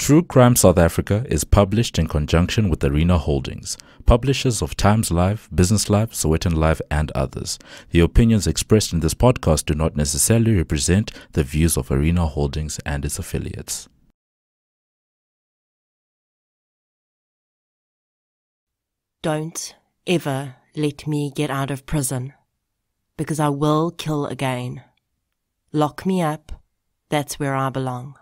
True Crime South Africa is published in conjunction with Arena Holdings, publishers of Times Live, Business Live, Sowetan Live, and others. The opinions expressed in this podcast do not necessarily represent the views of Arena Holdings and its affiliates. Don't ever let me get out of prison, because I will kill again. Lock me up, that's where I belong.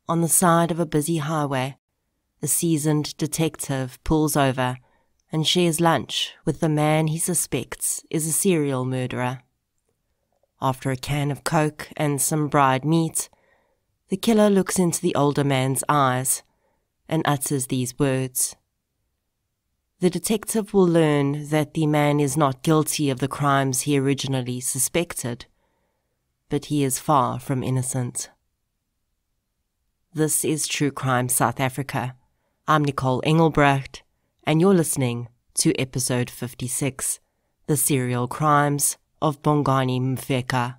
On the side of a busy highway, a seasoned detective pulls over and shares lunch with the man he suspects is a serial murderer. After a can of Coke and some dried meat, the killer looks into the older man's eyes and utters these words. The detective will learn that the man is not guilty of the crimes he originally suspected, but he is far from innocent. This is True Crime South Africa. I'm Nicole Engelbrecht, and you're listening to episode 56, The Serial Crimes of Bongani Mfeka.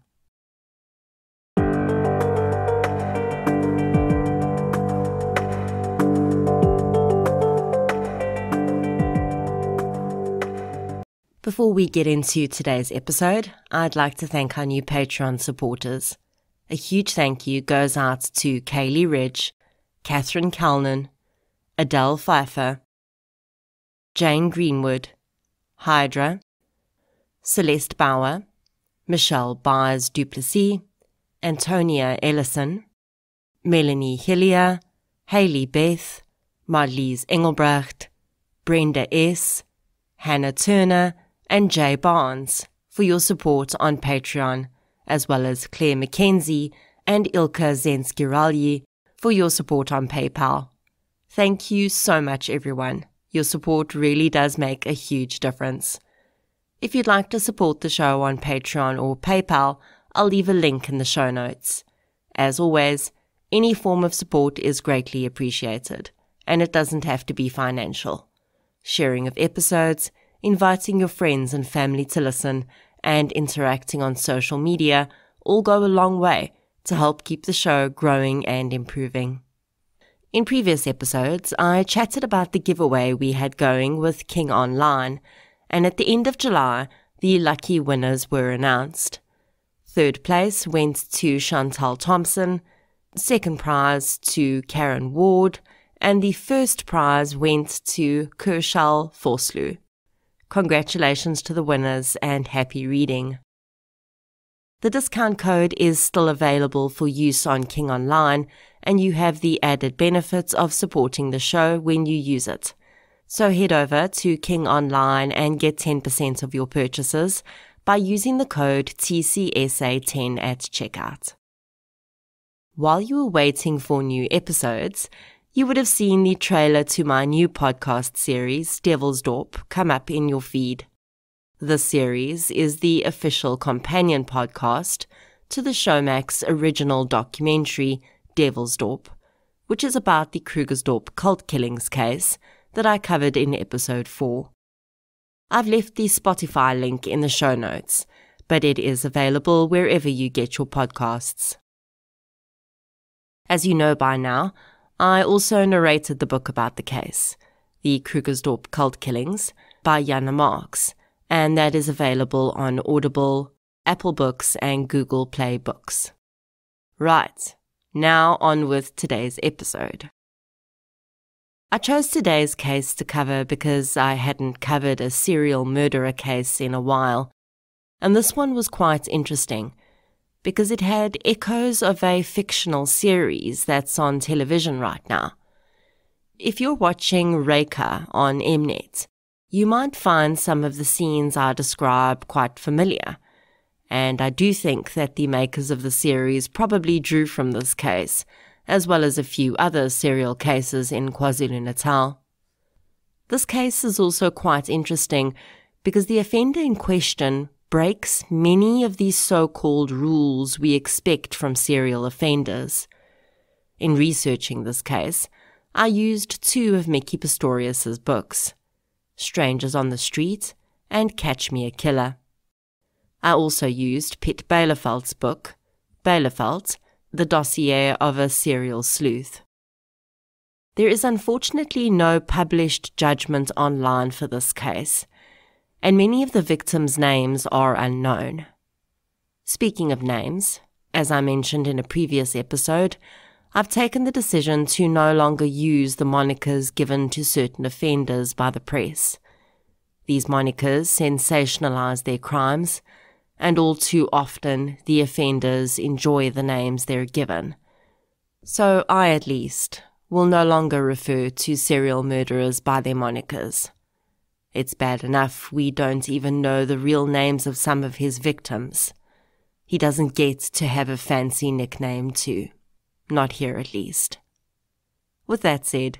Before we get into today's episode, I'd like to thank our new Patreon supporters. A huge thank you goes out to Kaylee Ridge, Catherine Calnan, Adele Pfeiffer, Jane Greenwood, Hydra, Celeste Bauer, Michelle Byers Duplessis, Antonia Ellison, Melanie Hillier, Hayley Beth, Marlies Engelbrecht, Brenda S., Hannah Turner, and Jay Barnes for your support on Patreon, as well as Claire McKenzie and Ilka Zenskiralyi for your support on PayPal. Thank you so much, everyone. Your support really does make a huge difference. If you'd like to support the show on Patreon or PayPal, I'll leave a link in the show notes. As always, any form of support is greatly appreciated, and it doesn't have to be financial. Sharing of episodes, inviting your friends and family to listen, and interacting on social media all go a long way to help keep the show growing and improving. In previous episodes, I chatted about the giveaway we had going with King Online, and at the end of July, the lucky winners were announced. Third place went to Chantal Thompson, second prize to Karen Ward, and the first prize went to Kershal Forslu. Congratulations to the winners and happy reading. The discount code is still available for use on King Online, and you have the added benefits of supporting the show when you use it. So head over to King Online and get 10% of your purchases by using the code TCSA10 at checkout. While you were waiting for new episodes, you would have seen the trailer to my new podcast series, Devil's Dorp, come up in your feed. This series is the official companion podcast to the Showmax original documentary, Devil's Dorp, which is about the Krugersdorp cult killings case that I covered in episode 4. I've left the Spotify link in the show notes, but it is available wherever you get your podcasts. As you know by now, I also narrated the book about the case, The Krugersdorp Cult Killings, by Jana Marks, and that is available on Audible, Apple Books, and Google Play Books. Right, now on with today's episode. I chose today's case to cover because I hadn't covered a serial murderer case in a while, and this one was quite interesting, because it had echoes of a fictional series that's on television right now. If you're watching Reika on Mnet, you might find some of the scenes I describe quite familiar, and I do think that the makers of the series probably drew from this case, as well as a few other serial cases in KwaZulu-Natal. This case is also quite interesting because the offender in question breaks many of these so-called rules we expect from serial offenders. In researching this case, I used 2 of Mickey Pistorius's books, Strangers on the Street and Catch Me a Killer. I also used Piet Bielefeld's book, Bielefeld, the dossier of a serial sleuth. There is unfortunately no published judgment online for this case, and many of the victims' names are unknown. Speaking of names, as I mentioned in a previous episode, I've taken the decision to no longer use the monikers given to certain offenders by the press. These monikers sensationalize their crimes, and all too often the offenders enjoy the names they're given. So I, at least, will no longer refer to serial murderers by their monikers. It's bad enough we don't even know the real names of some of his victims. He doesn't get to have a fancy nickname too. Not here, at least. With that said,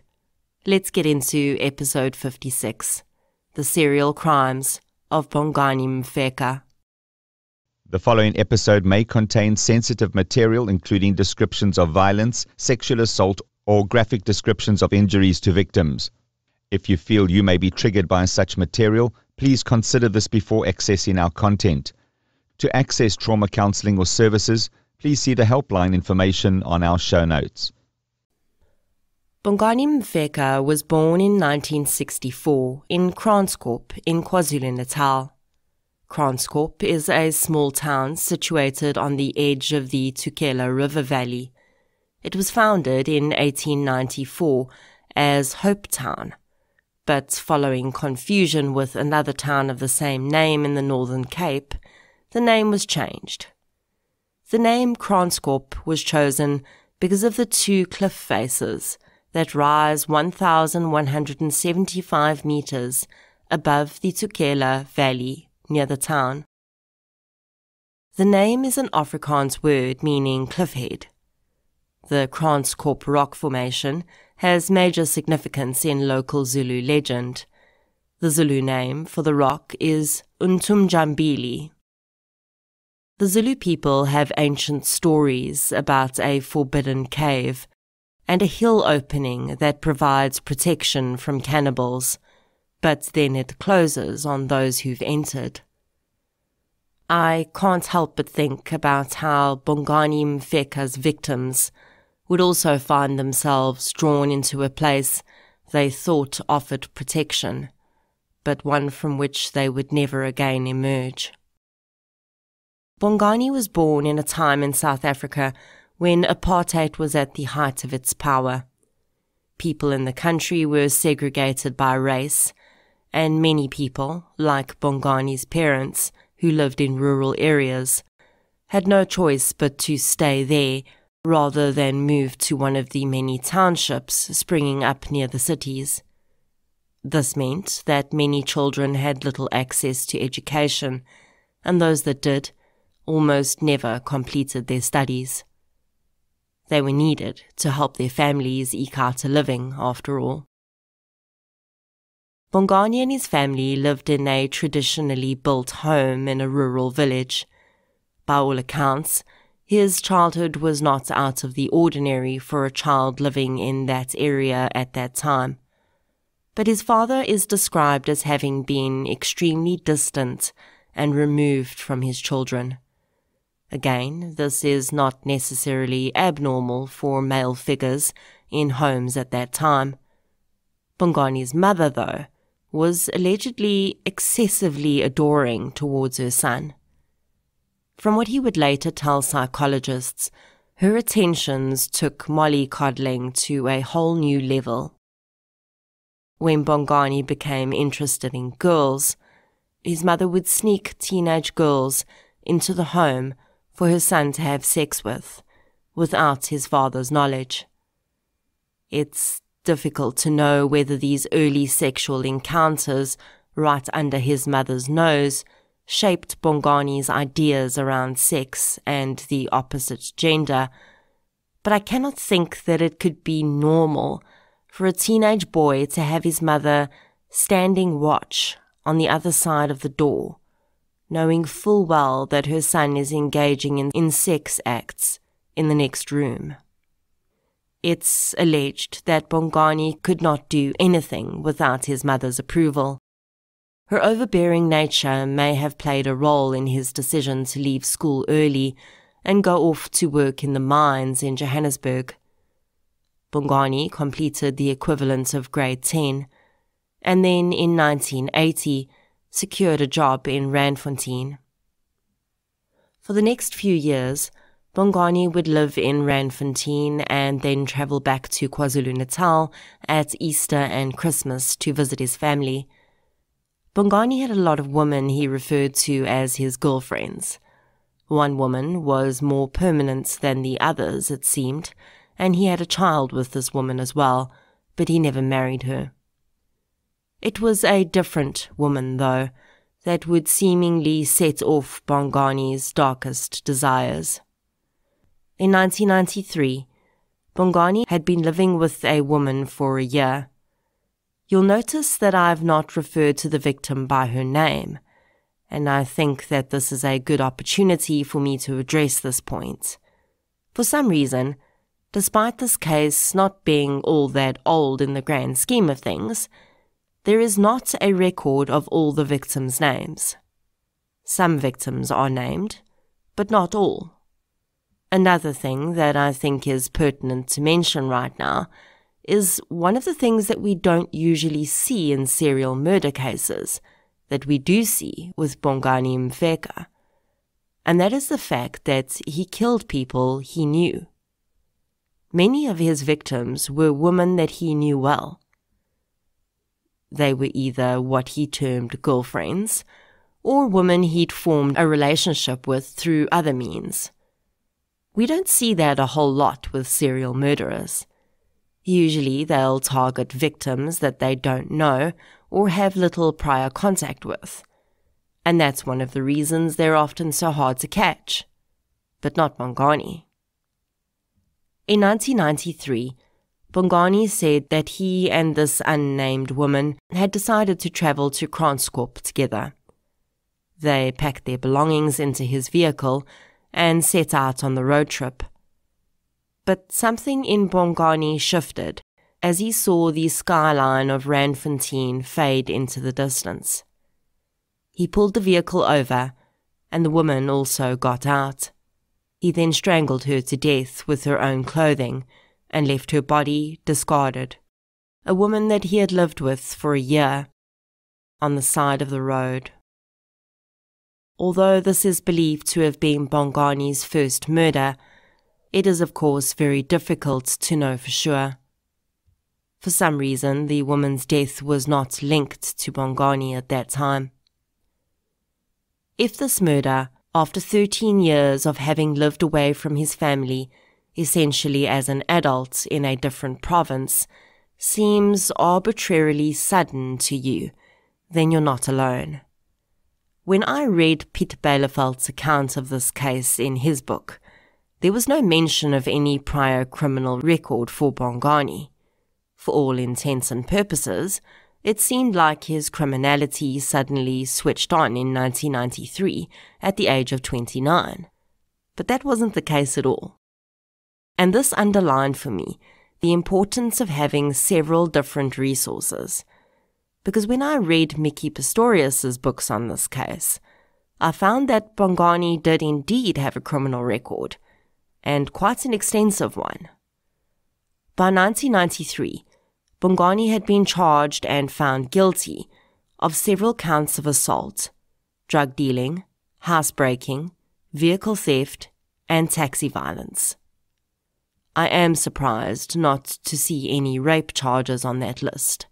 let's get into episode 56, The Serial Crimes of Bongani Mfeka. The following episode may contain sensitive material, including descriptions of violence, sexual assault, or graphic descriptions of injuries to victims. If you feel you may be triggered by such material, please consider this before accessing our content. To access trauma counseling or services, please see the helpline information on our show notes. Bongani Mfeka was born in 1964 in Kranskop in KwaZulu-Natal. Kranskop is a small town situated on the edge of the Tukela River Valley. It was founded in 1894 as Hope Town, but following confusion with another town of the same name in the Northern Cape, the name was changed. The name Kranskop was chosen because of the two cliff faces that rise 1,175 meters above the Tukela Valley near the town. The name is an Afrikaans word meaning cliffhead. The Kranskop rock formation has major significance in local Zulu legend. The Zulu name for the rock is Untumjambili. The Zulu people have ancient stories about a forbidden cave and a hill opening that provides protection from cannibals, but then it closes on those who've entered. I can't help but think about how Bongani Mfeka's victims would also find themselves drawn into a place they thought offered protection, but one from which they would never again emerge. Bongani was born in a time in South Africa when apartheid was at the height of its power. People in the country were segregated by race, and many people, like Bongani's parents, who lived in rural areas, had no choice but to stay there rather than move to one of the many townships springing up near the cities. This meant that many children had little access to education, and those that did almost never completed their studies. They were needed to help their families eke out a living, after all. Bongani and his family lived in a traditionally built home in a rural village. By all accounts, his childhood was not out of the ordinary for a child living in that area at that time. But his father is described as having been extremely distant and removed from his children. Again, this is not necessarily abnormal for male figures in homes at that time. Bongani's mother, though, was allegedly excessively adoring towards her son. From what he would later tell psychologists, her attentions took mollycoddling to a whole new level. When Bongani became interested in girls, his mother would sneak teenage girls into the home for her son to have sex with, without his father's knowledge. It's difficult to know whether these early sexual encounters, right under his mother's nose, shaped Bongani's ideas around sex and the opposite gender, but I cannot think that it could be normal for a teenage boy to have his mother standing watch on the other side of the door, knowing full well that her son is engaging in sex acts in the next room. It's alleged that Bongani could not do anything without his mother's approval. Her overbearing nature may have played a role in his decision to leave school early and go off to work in the mines in Johannesburg. Bongani completed the equivalent of grade 10, and then in 1980 secured a job in Randfontein. For the next few years, Bongani would live in Randfontein and then travel back to KwaZulu-Natal at Easter and Christmas to visit his family. Bongani had a lot of women he referred to as his girlfriends. One woman was more permanent than the others, it seemed, and he had a child with this woman as well, but he never married her. It was a different woman, though, that would seemingly set off Bongani's darkest desires. In 1993, Bongani had been living with a woman for a year. You'll notice that I've not referred to the victim by her name, and I think that this is a good opportunity for me to address this point. For some reason, despite this case not being all that old in the grand scheme of things, there is not a record of all the victims' names. Some victims are named, but not all. Another thing that I think is pertinent to mention right now is one of the things that we don't usually see in serial murder cases that we do see with Bongani Mfeka, and that is the fact that he killed people he knew. Many of his victims were women that he knew well. They were either what he termed girlfriends, or women he'd formed a relationship with through other means. We don't see that a whole lot with serial murderers. Usually they'll target victims that they don't know or have little prior contact with, and that's one of the reasons they're often so hard to catch. But not Bongani. In 1993, Bongani said that he and this unnamed woman had decided to travel to Kranskop together. They packed their belongings into his vehicle and set out on the road trip. But something in Bongani shifted as he saw the skyline of Randfontein fade into the distance. He pulled the vehicle over, and the woman also got out. He then strangled her to death with her own clothing and left her body discarded, a woman that he had lived with for a year, on the side of the road. Although this is believed to have been Bongani's first murder, it is of course very difficult to know for sure. For some reason, the woman's death was not linked to Bongani at that time. If this murder, after 13 years of having lived away from his family, essentially as an adult in a different province, seems arbitrarily sudden to you, then you're not alone. When I read Piet Bijleveld's account of this case in his book, there was no mention of any prior criminal record for Bongani. For all intents and purposes, it seemed like his criminality suddenly switched on in 1993 at the age of 29. But that wasn't the case at all. And this underlined for me the importance of having several different resources. Because when I read Mickey Pistorius's books on this case, I found that Bongani did indeed have a criminal record, and quite an extensive one. By 1993, Bongani had been charged and found guilty of several counts of assault, drug dealing, housebreaking, vehicle theft, and taxi violence. I am surprised not to see any rape charges on that list,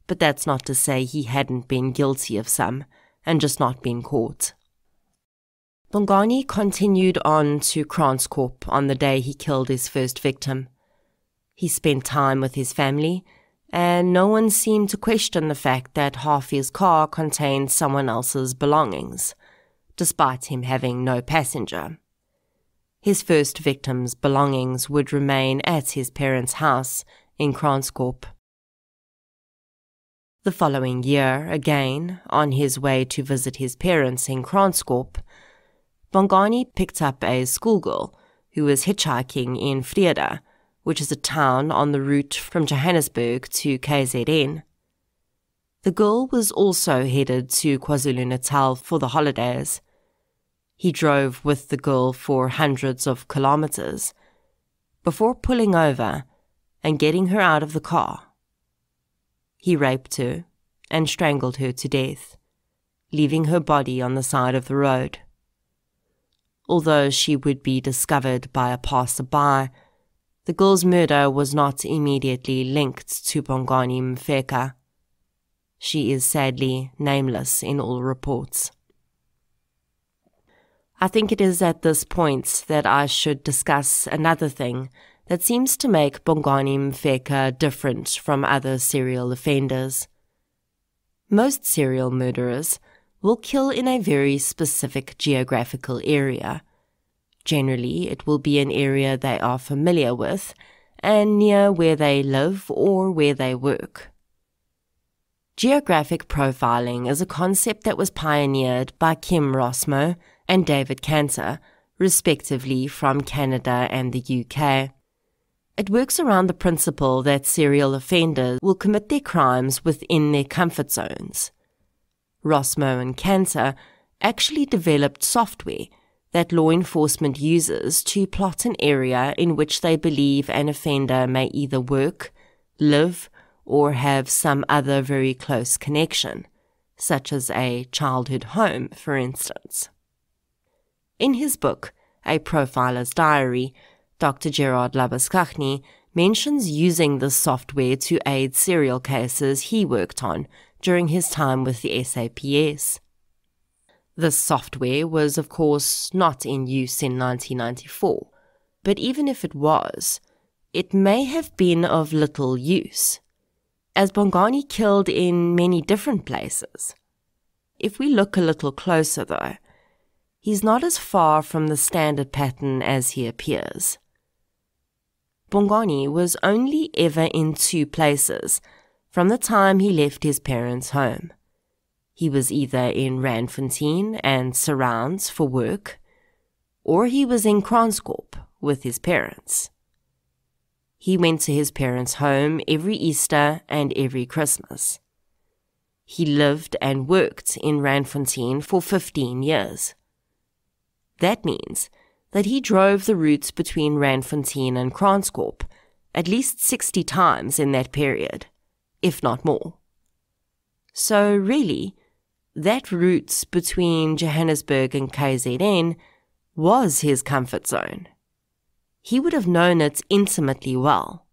but that's not to say he hadn't been guilty of some and just not been caught. Bongani continued on to Kranskop on the day he killed his first victim. He spent time with his family, and no one seemed to question the fact that half his car contained someone else's belongings, despite him having no passenger. His first victim's belongings would remain at his parents' house in Kranskop. The following year, again, on his way to visit his parents in Kranskop, Bongani picked up a schoolgirl who was hitchhiking in Vrede, which is a town on the route from Johannesburg to KZN. The girl was also headed to KwaZulu-Natal for the holidays. He drove with the girl for hundreds of kilometers before pulling over and getting her out of the car. He raped her and strangled her to death, leaving her body on the side of the road. Although she would be discovered by a passerby, the girl's murder was not immediately linked to Bongani Mfeka. She is sadly nameless in all reports. I think it is at this point that I should discuss another thing that seems to make Bongani Mfeka different from other serial offenders. Most serial murderers will kill in a very specific geographical area. Generally, it will be an area they are familiar with and near where they live or where they work. Geographic profiling is a concept that was pioneered by Kim Rossmo and David Cantor, respectively from Canada and the UK. It works around the principle that serial offenders will commit their crimes within their comfort zones. Rossmo and Cantor actually developed software that law enforcement uses to plot an area in which they believe an offender may either work, live, or have some other very close connection, such as a childhood home, for instance. In his book, A Profiler's Diary, Dr. Gerard Labuschagne mentions using this software to aid serial cases he worked on during his time with the SAPS. This software was, of course, not in use in 1994, but even if it was, it may have been of little use, as Bongani killed in many different places. If we look a little closer, though, he's not as far from the standard pattern as he appears. Bongani was only ever in 2 places from the time he left his parents' home. He was either in Randfontein and surrounds for work, or he was in Kranskop with his parents. He went to his parents' home every Easter and every Christmas. He lived and worked in Randfontein for 15 years. That means that he drove the routes between Randfontein and Kranskop at least 60 times in that period, if not more. So really, that route between Johannesburg and KZN was his comfort zone. He would have known it intimately well.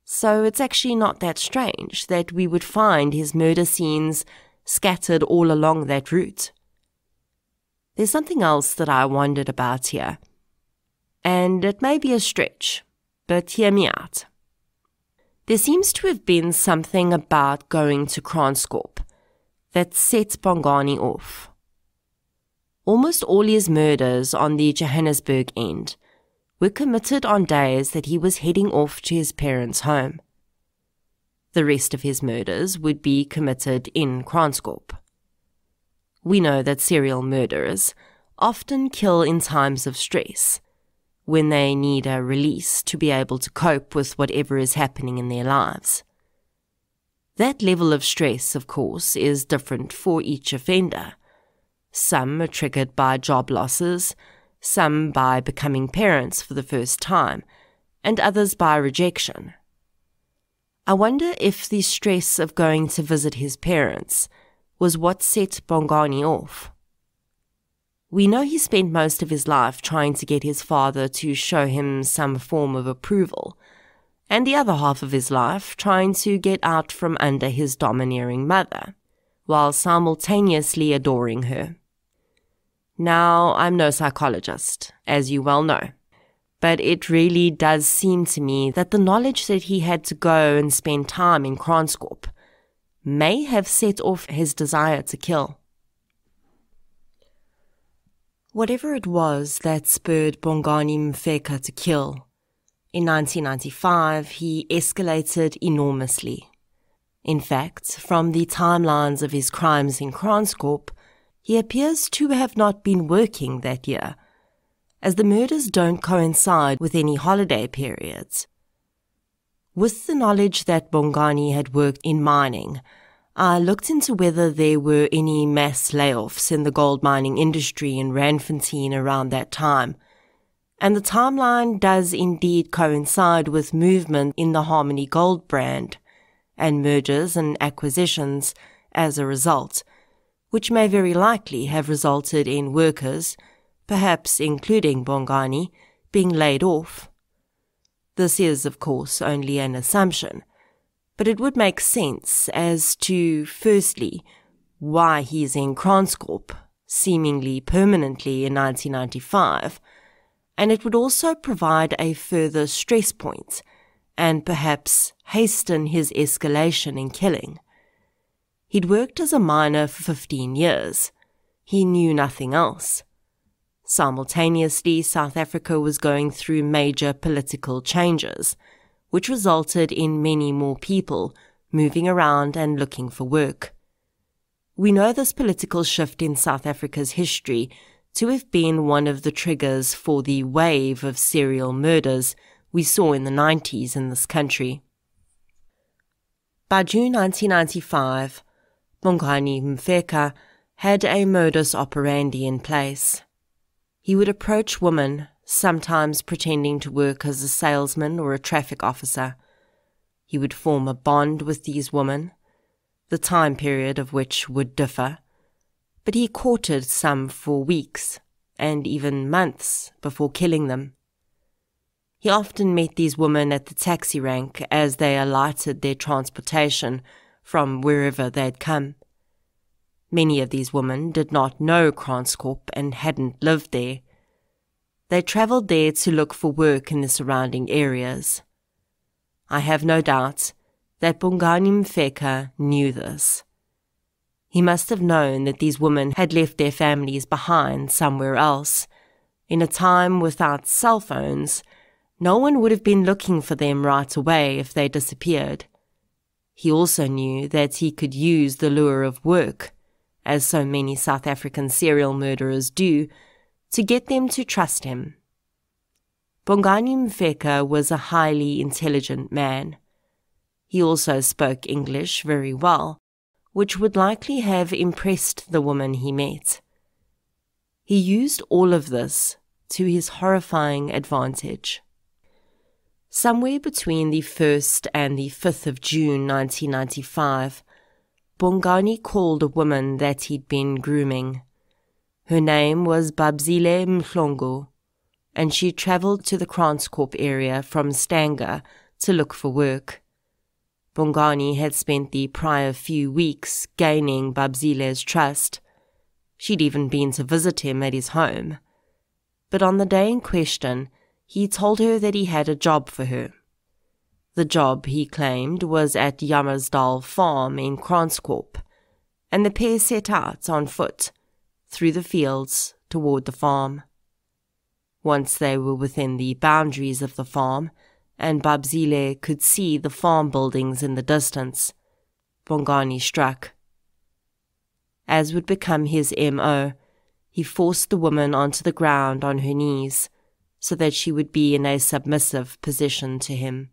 So it's actually not that strange that we would find his murder scenes scattered all along that route. There's something else that I wondered about here, and it may be a stretch, but hear me out. There seems to have been something about going to Kranskop that set Bongani off. Almost all his murders on the Johannesburg end were committed on days that he was heading off to his parents' home. The rest of his murders would be committed in Kranskop. We know that serial murderers often kill in times of stress, when they need a release to be able to cope with whatever is happening in their lives. That level of stress, of course, is different for each offender. Some are triggered by job losses, some by becoming parents for the first time, and others by rejection. I wonder if the stress of going to visit his parents was what set Bongani off. We know he spent most of his life trying to get his father to show him some form of approval, and the other half of his life trying to get out from under his domineering mother, while simultaneously adoring her. Now, I'm no psychologist, as you well know, but it really does seem to me that the knowledge that he had to go and spend time in Kranskop may have set off his desire to kill. Whatever it was that spurred Bongani Mfeka to kill, in 1995 he escalated enormously. In fact, from the timelines of his crimes in Kranskop, he appears to have not been working that year, as the murders don't coincide with any holiday periods. With the knowledge that Bongani had worked in mining, I looked into whether there were any mass layoffs in the gold mining industry in Randfontein around that time, and the timeline does indeed coincide with movement in the Harmony Gold brand, and mergers and acquisitions as a result, which may very likely have resulted in workers, perhaps including Bongani, being laid off. This is, of course, only an assumption, but it would make sense as to, firstly, why he is in Kranskorp, seemingly permanently in 1995, and it would also provide a further stress point and perhaps hasten his escalation in killing. He'd worked as a miner for 15 years. He knew nothing else. Simultaneously, South Africa was going through major political changes, which resulted in many more people moving around and looking for work. We know this political shift in South Africa's history to have been one of the triggers for the wave of serial murders we saw in the 90s in this country. By June 1995, Bongani Mfeka had a modus operandi in place. He would approach women, sometimes pretending to work as a salesman or a traffic officer. He would form a bond with these women, the time period of which would differ, but he courted some for weeks and even months before killing them. He often met these women at the taxi rank as they alighted their transportation from wherever they'd come. Many of these women did not know Kranskorp and hadn't lived there. They travelled there to look for work in the surrounding areas. I have no doubt that Bongani Mfeka knew this. He must have known that these women had left their families behind somewhere else. In a time without cell phones, no one would have been looking for them right away if they disappeared. He also knew that he could use the lure of work, as so many South African serial murderers do, to get them to trust him. Bongani Mfeka was a highly intelligent man. He also spoke English very well, which would likely have impressed the woman he met. He used all of this to his horrifying advantage. Somewhere between the 1st and the 5th of June 1995, Bongani called a woman that he'd been grooming. Her name was Babzile Mhlongo, and she travelled to the Kranskorp area from Stanger to look for work. Bongani had spent the prior few weeks gaining Babzile's trust. She'd even been to visit him at his home. But on the day in question, he told her that he had a job for her. The job, he claimed, was at Yammersdal Farm in Kranskorp, and the pair set out on foot, through the fields, toward the farm. Once they were within the boundaries of the farm, and Babzile could see the farm buildings in the distance, Bongani struck. As would become his M.O., he forced the woman onto the ground on her knees, so that she would be in a submissive position to him.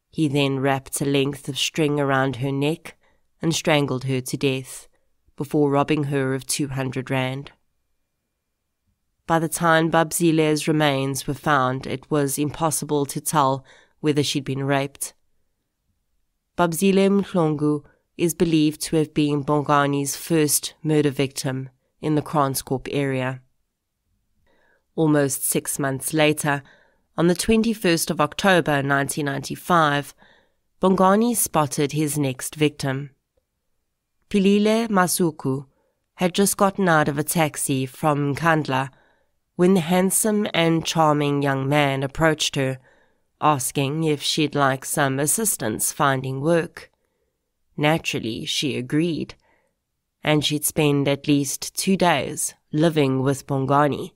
He then wrapped a length of string around her neck and strangled her to death, before robbing her of 200 rand. By the time Babzile's remains were found, it was impossible to tell whether she'd been raped. Babzile Mhlongo is believed to have been Bongani's first murder victim in the Kranskorp area. Almost 6 months later, on the 21st of October 1995, Bongani spotted his next victim. Pilile Masuku had just gotten out of a taxi from Nkandla when the handsome and charming young man approached her, asking if she'd like some assistance finding work. Naturally, she agreed, and she'd spend at least 2 days living with Bongani,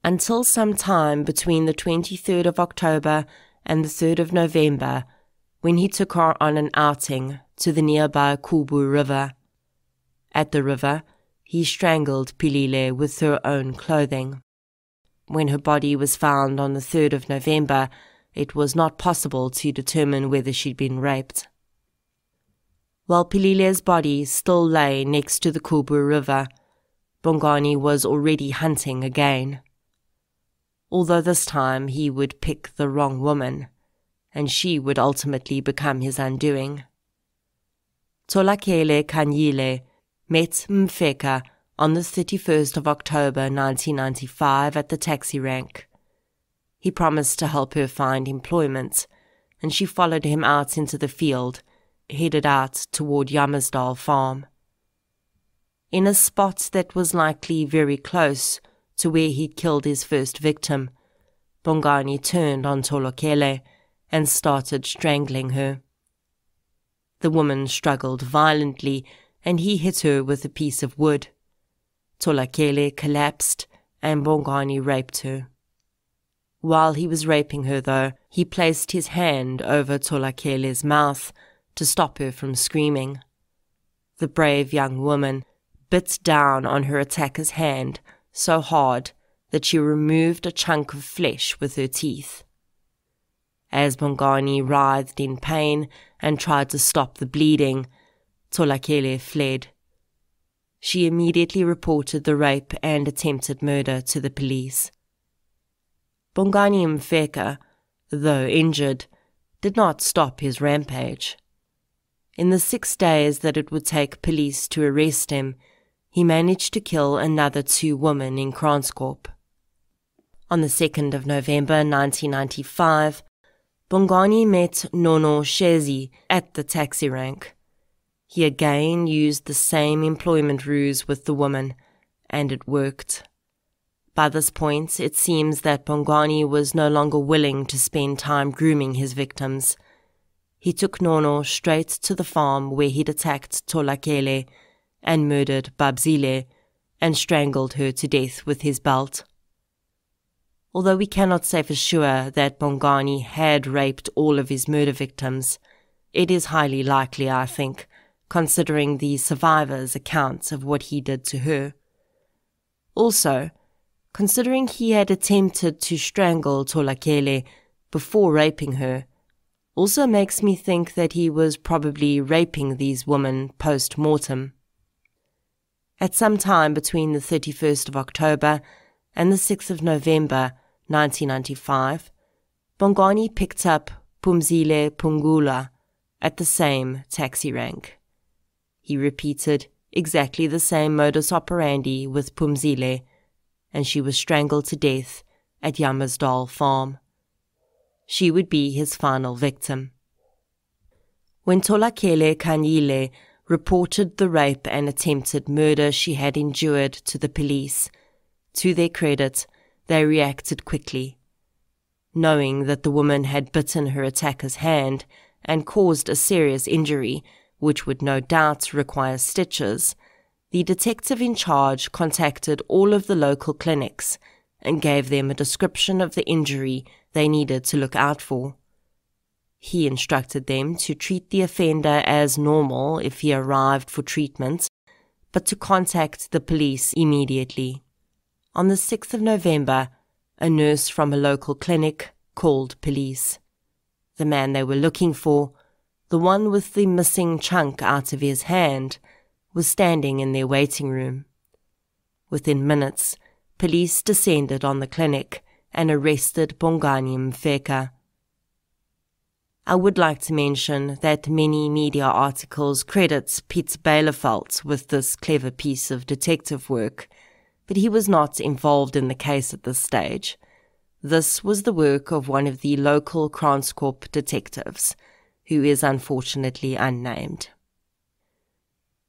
until some time between the 23rd of October and the 3rd of November, when he took her on an outing to the nearby Kubu River. At the river, he strangled Pilile with her own clothing. When her body was found on the 3rd of November, it was not possible to determine whether she'd been raped. While Pilile's body still lay next to the Kubu River, Bongani was already hunting again. Although this time he would pick the wrong woman, and she would ultimately become his undoing. Tolakele Kanyile met Mfeka on the 31st of October 1995 at the taxi rank. He promised to help her find employment, and she followed him out into the field, headed out toward Yammersdal farm. In a spot that was likely very close to where he'd killed his first victim, Bongani turned on Tolakele and started strangling her. The woman struggled violently, and he hit her with a piece of wood. Tolakele collapsed, and Bongani raped her. While he was raping her, though, he placed his hand over Tolakele's mouth to stop her from screaming. The brave young woman bit down on her attacker's hand so hard that she removed a chunk of flesh with her teeth. As Bongani writhed in pain and tried to stop the bleeding, Tolakele fled. She immediately reported the rape and attempted murder to the police. Bongani Mfeka, though injured, did not stop his rampage. In the 6 days that it would take police to arrest him, he managed to kill another 2 women in Kranskop. On the 2nd of November 1995, Bongani met Nono Shezi at the taxi rank. He again used the same employment ruse with the woman, and it worked. By this point, it seems that Bongani was no longer willing to spend time grooming his victims. He took Nono straight to the farm where he'd attacked Tolakele and murdered Babzile and strangled her to death with his belt. Although we cannot say for sure that Bongani had raped all of his murder victims, it is highly likely, I think, considering the survivors' accounts of what he did to her. Also, considering he had attempted to strangle Tolakele before raping her, also makes me think that he was probably raping these women post-mortem. At some time between the 31st of October and the 6th of November 1995, Bongani picked up Phumzile Phungula at the same taxi rank. He repeated exactly the same modus operandi with Phumzile, and she was strangled to death at Yammersdal farm. She would be his final victim. When Tolakele Kanyile reported the rape and attempted murder she had endured to the police, to their credit, they reacted quickly. Knowing that the woman had bitten her attacker's hand and caused a serious injury, which would no doubt require stitches, the detective in charge contacted all of the local clinics and gave them a description of the injury they needed to look out for. He instructed them to treat the offender as normal if he arrived for treatment, but to contact the police immediately. On the 6th of November, a nurse from a local clinic called police. The man they were looking for, the one with the missing chunk out of his hand, was standing in their waiting room. Within minutes, police descended on the clinic and arrested Bongani Mfeka. I would like to mention that many media articles credit Piet Bielefeld with this clever piece of detective work, but he was not involved in the case at this stage. This was the work of one of the local Kranskop detectives, who is unfortunately unnamed.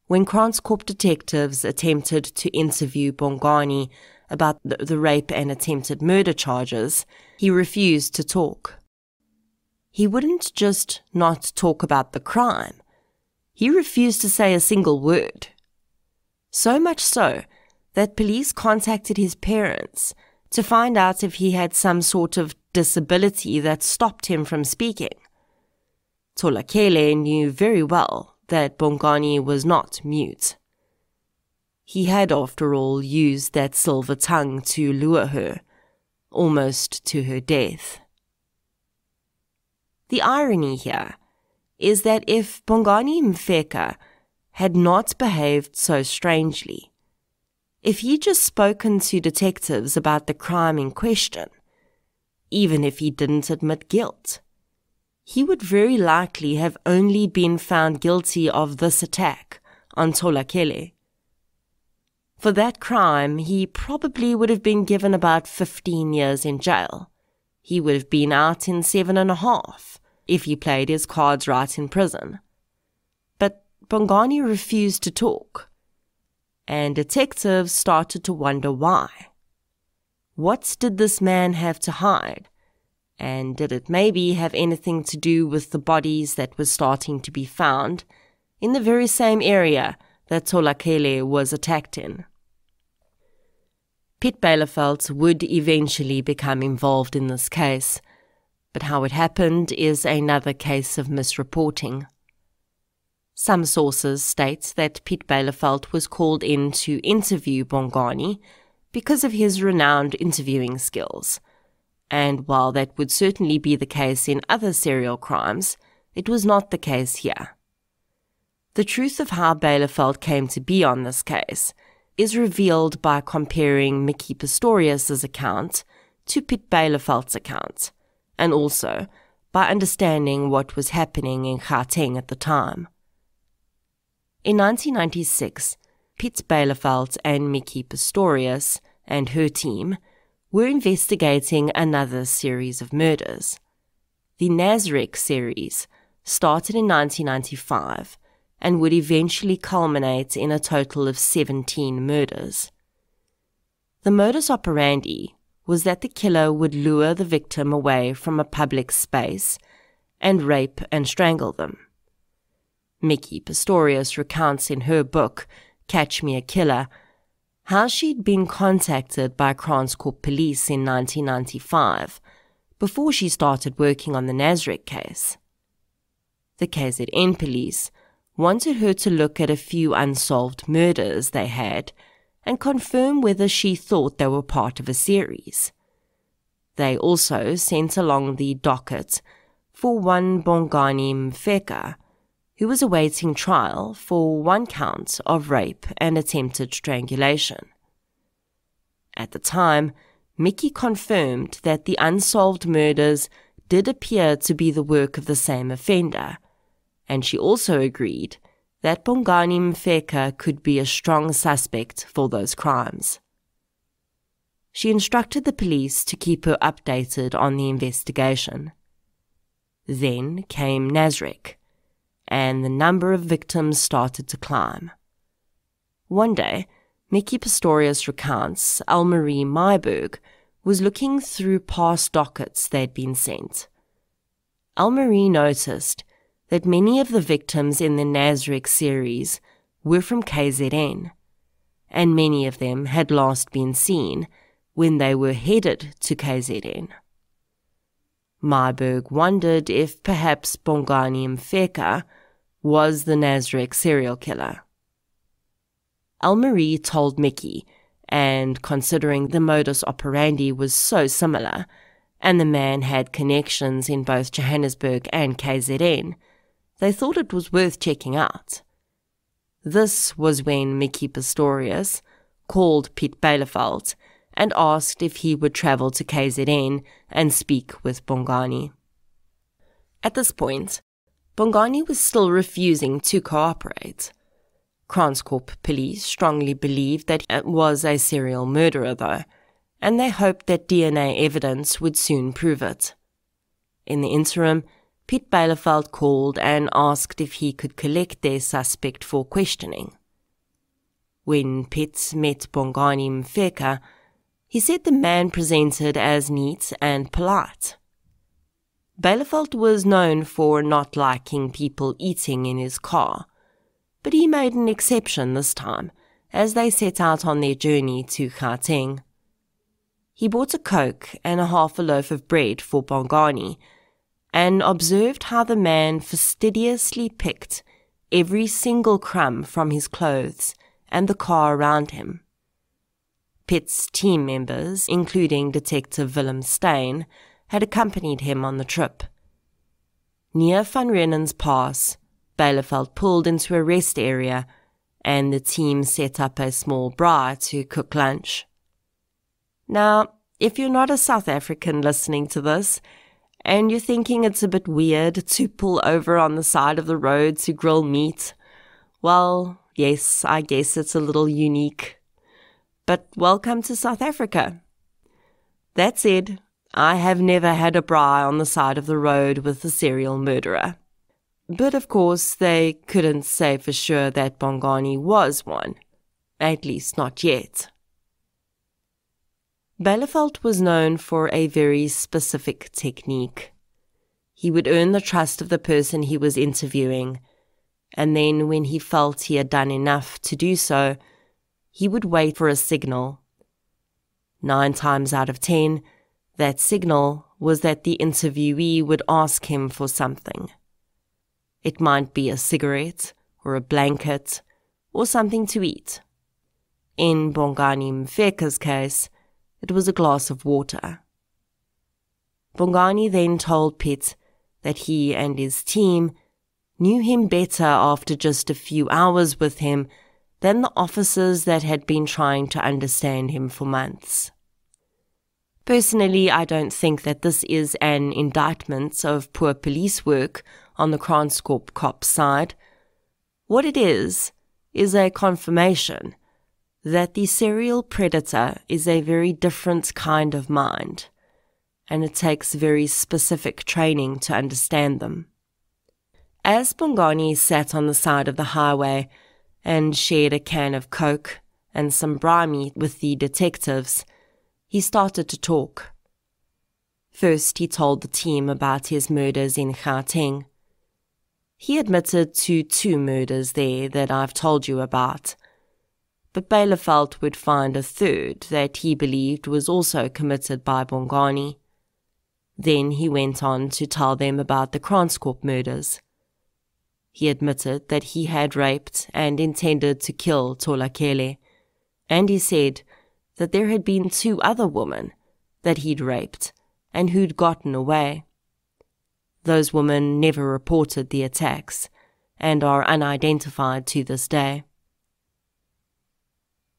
When Kranskop detectives attempted to interview Bongani about the rape and attempted murder charges, he refused to talk. He wouldn't just not talk about the crime. He refused to say a single word. So much so that police contacted his parents to find out if he had some sort of disability that stopped him from speaking. Tolakele knew very well that Bongani was not mute. He had, after all, used that silver tongue to lure her, almost to her death. The irony here is that if Bongani Mfeka had not behaved so strangely, if he'd just spoken to detectives about the crime in question, even if he didn't admit guilt, he would very likely have only been found guilty of this attack on Tholakele. For that crime, he probably would have been given about 15 years in jail. He would have been out in 7.5 if he played his cards right in prison. But Bongani refused to talk, and detectives started to wonder why. What did this man have to hide? And did it maybe have anything to do with the bodies that were starting to be found in the very same area that Tholakele was attacked in? Piet Bielefeld would eventually become involved in this case, but how it happened is another case of misreporting. Some sources state that Piet Bielefeld was called in to interview Bongani because of his renowned interviewing skills, and while that would certainly be the case in other serial crimes, it was not the case here. The truth of how Bielefeld came to be on this case is revealed by comparing Mickey Pistorius' account to Piet Bielefeld's account, and also by understanding what was happening in Gauteng at the time. In 1996, Piet Bielefeld and Mickey Pistorius and her team were investigating another series of murders. The Nazareth series started in 1995 and would eventually culminate in a total of 17 murders. The modus operandi was that the killer would lure the victim away from a public space and rape and strangle them. Mickey Pistorius recounts in her book, Catch Me a Killer, how she'd been contacted by Kranskop police in 1995 before she started working on the Nazareth case. The KZN police wanted her to look at a few unsolved murders they had and confirm whether she thought they were part of a series. They also sent along the docket for one Bongani Mfeka, who was awaiting trial for 1 count of rape and attempted strangulation. At the time, Mickey confirmed that the unsolved murders did appear to be the work of the same offender, and she also agreed that Bongani Mfeka could be a strong suspect for those crimes. She instructed the police to keep her updated on the investigation. Then came Nazareth, and the number of victims started to climb. One day, Mickey Pistorius recounts Elmarie Myburg was looking through past dockets they'd been sent. Elmarie noticed that many of the victims in the Nazareth series were from KZN, and many of them had last been seen when they were headed to KZN. Myburg wondered if perhaps Bongani Mfeka was the Nazareth serial killer. Elmarie told Mickey, and considering the modus operandi was so similar, and the man had connections in both Johannesburg and KZN, they thought it was worth checking out. This was when Mickey Pistorius called Piet Bielefeld and asked if he would travel to KZN and speak with Bongani. At this point, Bongani was still refusing to cooperate. Kranskop police strongly believed that it was a serial murderer, though, and they hoped that DNA evidence would soon prove it. In the interim, Piet Bielefeld called and asked if he could collect their suspect for questioning. When Piet met Bongani Mfeka, he said the man presented as neat and polite. Bielefeld was known for not liking people eating in his car, but he made an exception this time as they set out on their journey to Gauteng. He bought a Coke and half a loaf of bread for Bongani and observed how the man fastidiously picked every single crumb from his clothes and the car around him. Piet's team members, including Detective Willem Steyn, had accompanied him on the trip. Near Van Renen's Pass, Bielefeld pulled into a rest area and the team set up a small braai to cook lunch. Now, if you're not a South African listening to this, and you're thinking it's a bit weird to pull over on the side of the road to grill meat, well, yes, I guess it's a little unique. But welcome to South Africa. That said, I have never had a braai on the side of the road with a serial murderer. But of course, they couldn't say for sure that Bongani was one, at least not yet. Bielefeld was known for a very specific technique. He would earn the trust of the person he was interviewing, and then when he felt he had done enough to do so, he would wait for a signal. 9 times out of 10, that signal was that the interviewee would ask him for something. It might be a cigarette, or a blanket, or something to eat. In Bongani Mfeka's case, it was a glass of water. Bongani then told Pitt that he and his team knew him better after just a few hours with him than the officers that had been trying to understand him for months. Personally, I don't think that this is an indictment of poor police work on the Kranskorp cops' side. What it is a confirmation that the serial predator is a very different kind of mind, and it takes very specific training to understand them. As Bongani sat on the side of the highway and shared a can of Coke and some braai meat with the detectives, he started to talk. First, he told the team about his murders in Gauteng. He admitted to 2 murders there that I've told you about, but Bielefeld would find a 3rd that he believed was also committed by Bongani. Then he went on to tell them about the Kranskorp murders. He admitted that he had raped and intended to kill Tolakele, and he said that there had been 2 other women that he'd raped and who'd gotten away. Those women never reported the attacks and are unidentified to this day.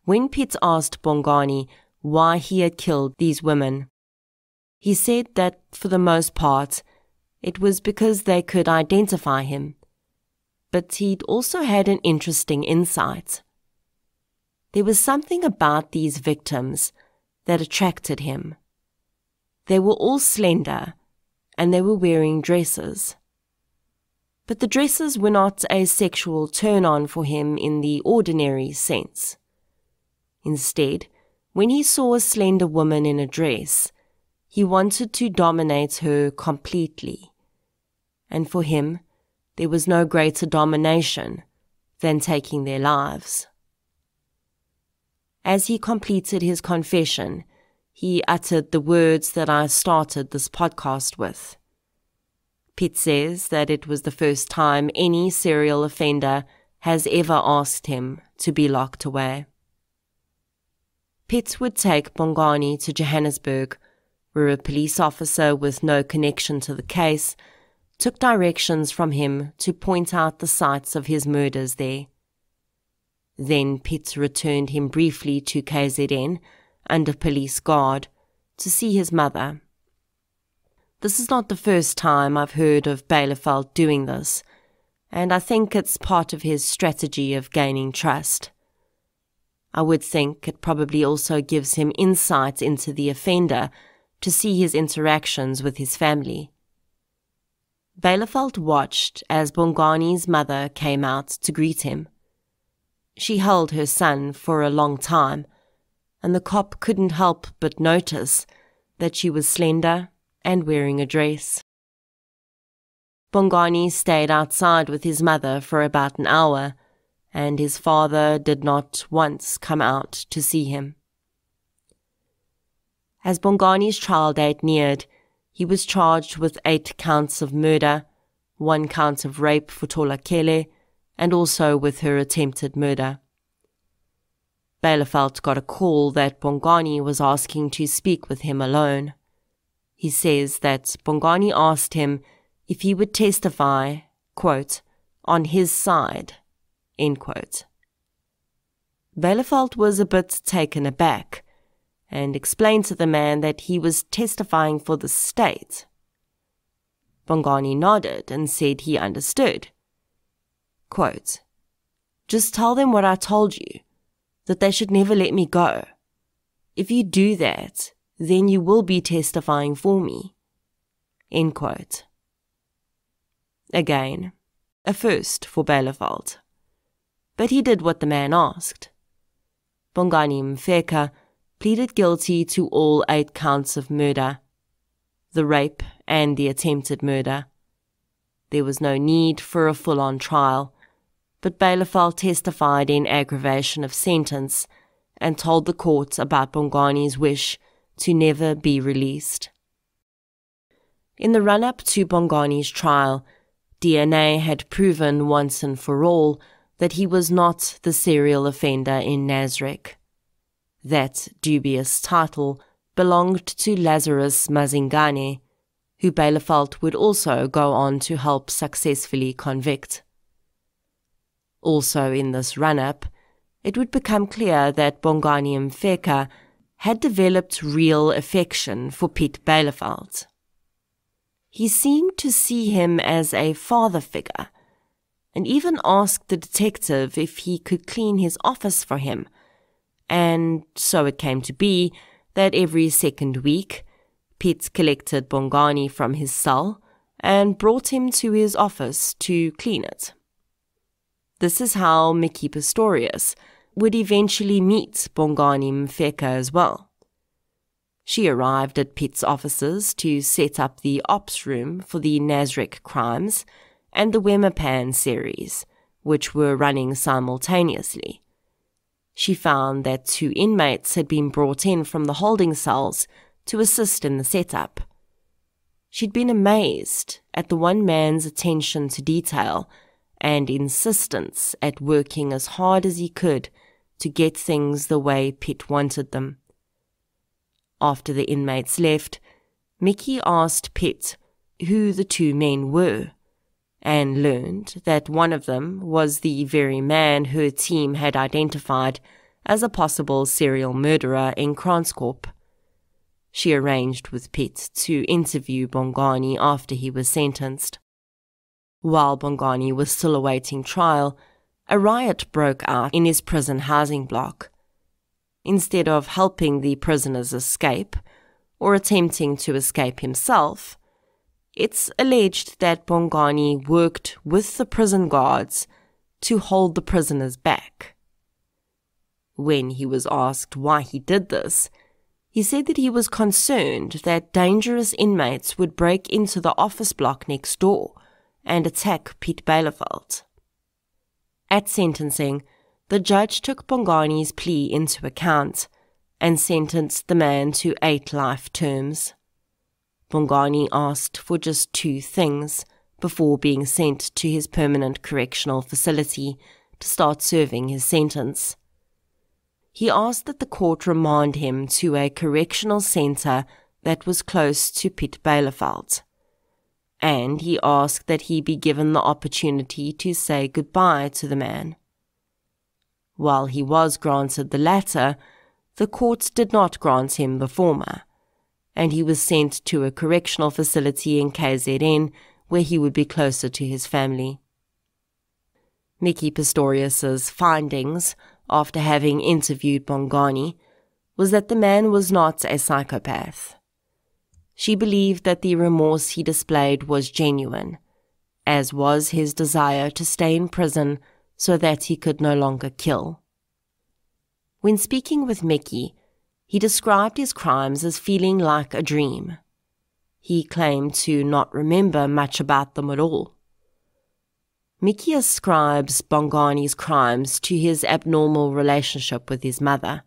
When Pitt asked Bongani why he had killed these women, he said that for the most part it was because they could identify him, but he'd also had an interesting insight. There was something about these victims that attracted him. They were all slender, and they were wearing dresses. But the dresses were not a sexual turn-on for him in the ordinary sense. Instead, when he saw a slender woman in a dress, he wanted to dominate her completely. And for him, there was no greater domination than taking their lives. As he completed his confession, he uttered the words that I started this podcast with. Pitt says that it was the first time any serial offender has ever asked him to be locked away. Pitt would take Bongani to Johannesburg, where a police officer with no connection to the case took directions from him to point out the sites of his murders there. Then Pitt returned him briefly to KZN under police guard to see his mother. This is not the first time I've heard of Bielefeld doing this, and I think it's part of his strategy of gaining trust. I would think it probably also gives him insight into the offender to see his interactions with his family. Bielefeld watched as Bongani's mother came out to greet him. She held her son for a long time, and the cop couldn't help but notice that she was slender and wearing a dress. Bongani stayed outside with his mother for about an hour, and his father did not once come out to see him. As Bongani's trial date neared, he was charged with 8 counts of murder, 1 count of rape for Tolakele, and also with her attempted murder. Bielefeld got a call that Bongani was asking to speak with him alone. He says that Bongani asked him if he would testify, quote, on his side, end quote. Bielefeld was a bit taken aback and explained to the man that he was testifying for the state. Bongani nodded and said he understood. Quote, just tell them what I told you, that they should never let me go. If you do that, then you will be testifying for me. End quote. Again, a first for Bielefeld. But he did what the man asked. Bongani Mfeka pleaded guilty to all 8 counts of murder, the rape and the attempted murder. There was no need for a full-on trial, but Bielefeld testified in aggravation of sentence and told the court about Bongani's wish to never be released. In the run-up to Bongani's trial, DNA had proven once and for all that he was not the serial offender in Nasrec. That dubious title belonged to Lazarus Mazingane, who Bielefeld would also go on to help successfully convict. Also in this run-up, it would become clear that Bongani Mfeka had developed real affection for Piet Bielefeld. He seemed to see him as a father figure, and even asked the detective if he could clean his office for him, and so it came to be that every second week, Piet collected Bongani from his cell and brought him to his office to clean it. This is how Mickey Pistorius would eventually meet Bongani Mfeka as well. She arrived at Piet's offices to set up the ops room for the Nasrec crimes and the Wemapan series, which were running simultaneously. She found that 2 inmates had been brought in from the holding cells to assist in the setup. She'd been amazed at the one man's attention to detail and insistence at working as hard as he could to get things the way Piet wanted them. After the inmates left, Mickey asked Piet who the 2 men were, and learned that one of them was the very man her team had identified as a possible serial murderer in Kranskop. She arranged with Piet to interview Bongani after he was sentenced. While Bongani was still awaiting trial, a riot broke out in his prison housing block. Instead of helping the prisoners escape, or attempting to escape himself, it's alleged that Bongani worked with the prison guards to hold the prisoners back. When he was asked why he did this, he said that he was concerned that dangerous inmates would break into the office block next door and attack Piet Bielefeld. At sentencing, the judge took Bongani's plea into account and sentenced the man to 8 life terms. Bongani asked for just 2 things before being sent to his permanent correctional facility to start serving his sentence. He asked that the court remand him to a correctional centre that was close to Piet Bielefeld, and he asked that he be given the opportunity to say goodbye to the man. While he was granted the latter, the court did not grant him the former, and he was sent to a correctional facility in KZN where he would be closer to his family. Mickey Pistorius's findings, after having interviewed Bongani, was that the man was not a psychopath. She believed that the remorse he displayed was genuine, as was his desire to stay in prison so that he could no longer kill. When speaking with Mickey, he described his crimes as feeling like a dream. He claimed to not remember much about them at all. Mickey ascribes Bongani's crimes to his abnormal relationship with his mother.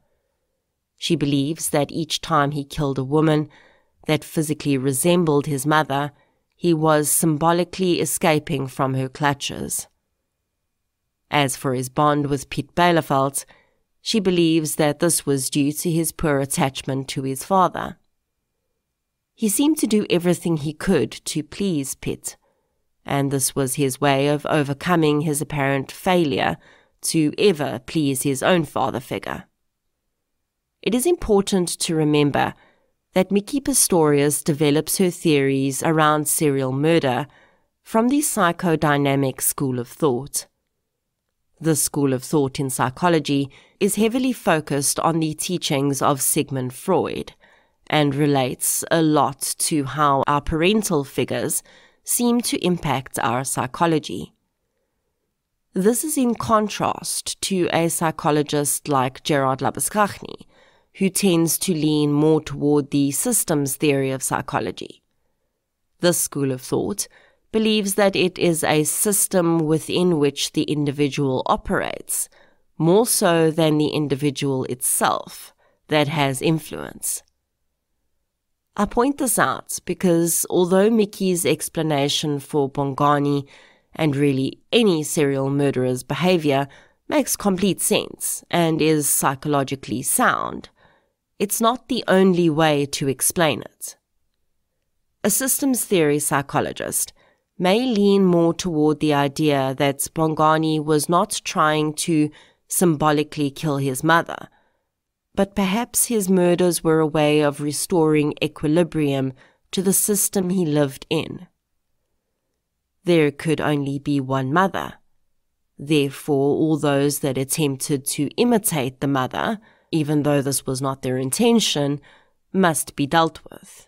She believes that each time he killed a woman that physically resembled his mother, he was symbolically escaping from her clutches. As for his bond with Piet Bielefeld, she believes that this was due to his poor attachment to his father. He seemed to do everything he could to please Piet, and this was his way of overcoming his apparent failure to ever please his own father figure. It is important to remember that Miki Pistorius develops her theories around serial murder from the psychodynamic school of thought. This school of thought in psychology is heavily focused on the teachings of Sigmund Freud and relates a lot to how our parental figures seem to impact our psychology. This is in contrast to a psychologist like Gerard Labuschagne, who tends to lean more toward the systems theory of psychology. This school of thought believes that it is a system within which the individual operates, more so than the individual itself, that has influence. I point this out because although Miki's explanation for Bongani and really any serial murderer's behavior makes complete sense and is psychologically sound, it's not the only way to explain it. A systems theory psychologist may lean more toward the idea that Bongani was not trying to symbolically kill his mother, but perhaps his murders were a way of restoring equilibrium to the system he lived in. There could only be one mother. Therefore, all those that attempted to imitate the mother, even though this was not their intention, must be dealt with.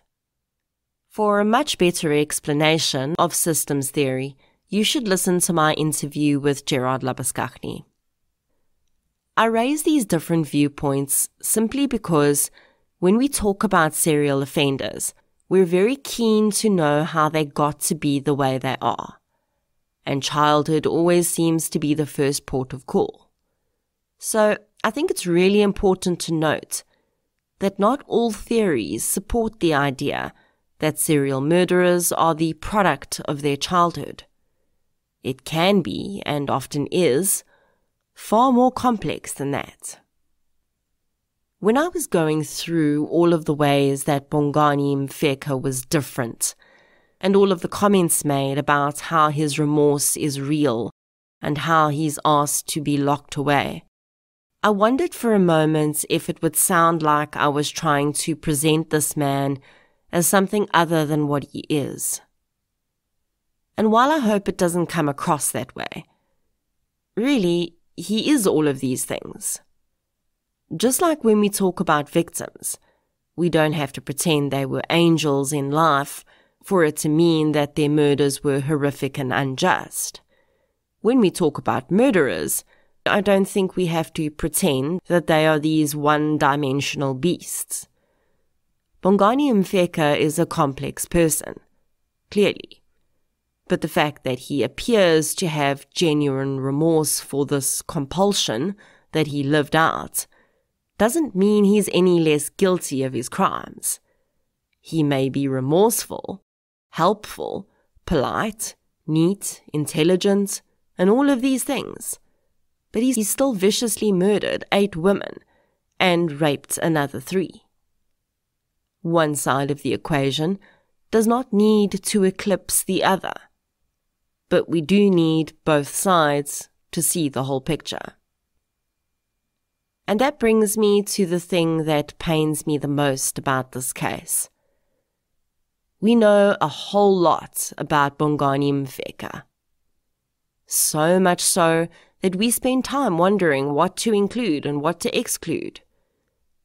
For a much better explanation of systems theory, you should listen to my interview with Gerard Labuschagne. I raise these different viewpoints simply because when we talk about serial offenders, we're very keen to know how they got to be the way they are. And childhood always seems to be the first port of call. So I think it's really important to note that not all theories support the idea that serial murderers are the product of their childhood. It can be, and often is, far more complex than that. When I was going through all of the ways that Bongani Mfeka was different, and all of the comments made about how his remorse is real and how he's asked to be locked away, I wondered for a moment if it would sound like I was trying to present this man as something other than what he is. And while I hope it doesn't come across that way, really, he is all of these things. Just like when we talk about victims, we don't have to pretend they were angels in life for it to mean that their murders were horrific and unjust. When we talk about murderers, I don't think we have to pretend that they are these one-dimensional beasts. Bongani Mfeka is a complex person, clearly. But the fact that he appears to have genuine remorse for this compulsion that he lived out doesn't mean he's any less guilty of his crimes. He may be remorseful, helpful, polite, neat, intelligent, and all of these things. But he's still viciously murdered 8 women and raped another 3. One side of the equation does not need to eclipse the other, but we do need both sides to see the whole picture. And that brings me to the thing that pains me the most about this case. We know a whole lot about Bongani Mfeka. So much so that we spend time wondering what to include and what to exclude.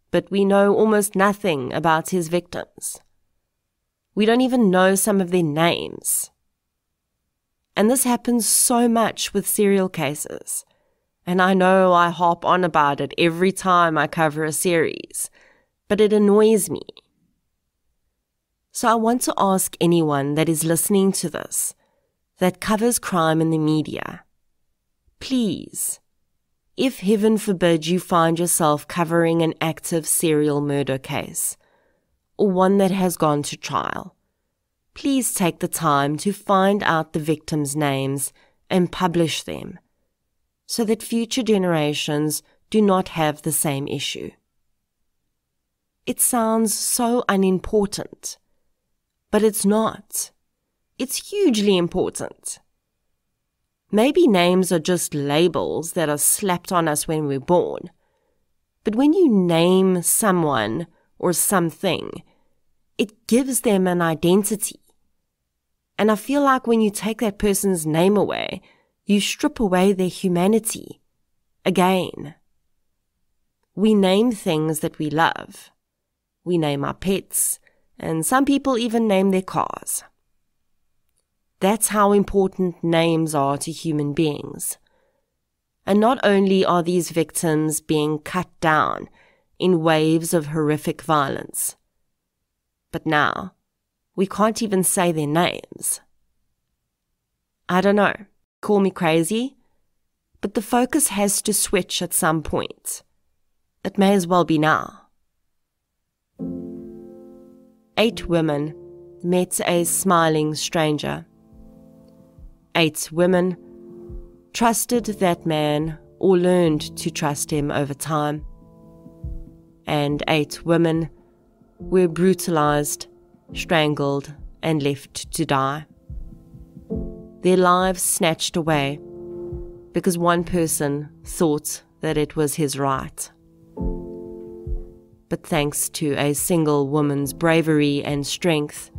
But we know almost nothing about his victims. We don't even know some of their names. And this happens so much with serial cases. And I know I harp on about it every time I cover a series, but it annoys me. So I want to ask anyone that is listening to this, that covers crime in the media, please, if heaven forbid you find yourself covering an active serial murder case, or one that has gone to trial, please take the time to find out the victims' names and publish them, so that future generations do not have the same issue. It sounds so unimportant, but it's not. It's hugely important. Maybe names are just labels that are slapped on us when we're born. But when you name someone or something, it gives them an identity. And I feel like when you take that person's name away, you strip away their humanity again. We name things that we love. We name our pets, and some people even name their cars. That's how important names are to human beings. And not only are these victims being cut down in waves of horrific violence, but now we can't even say their names. I don't know, call me crazy, but the focus has to switch at some point. It may as well be now. 8 women met a smiling stranger. 8 women trusted that man or learned to trust him over time. And 8 women were brutalized, strangled, and left to die. Their lives snatched away because one person thought that it was his right. But thanks to a single woman's bravery and strength,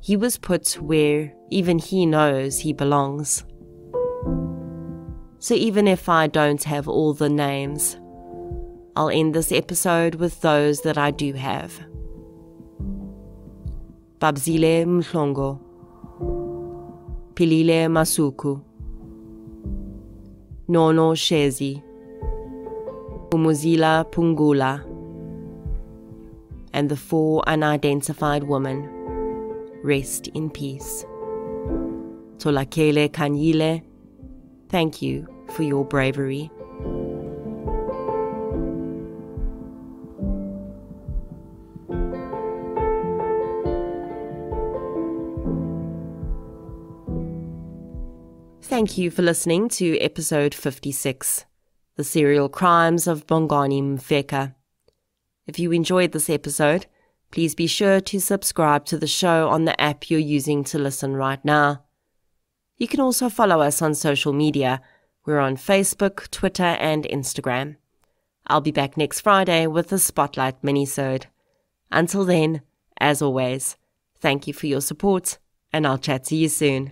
he was put where even he knows he belongs. So even if I don't have all the names, I'll end this episode with those that I do have. Babzile Mhlongo, Pilile Masuku, Nono Shezi, Umuzila Pungula, and the 4 unidentified women. Rest in peace. Tolakele Kanyile, thank you for your bravery. Thank you for listening to episode 56, The Serial Crimes of Bongani Mfeka. If you enjoyed this episode, please be sure to subscribe to the show on the app you're using to listen right now. You can also follow us on social media. We're on Facebook, Twitter, and Instagram. I'll be back next Friday with a Spotlight minisode. Until then, as always, thank you for your support, and I'll chat to you soon.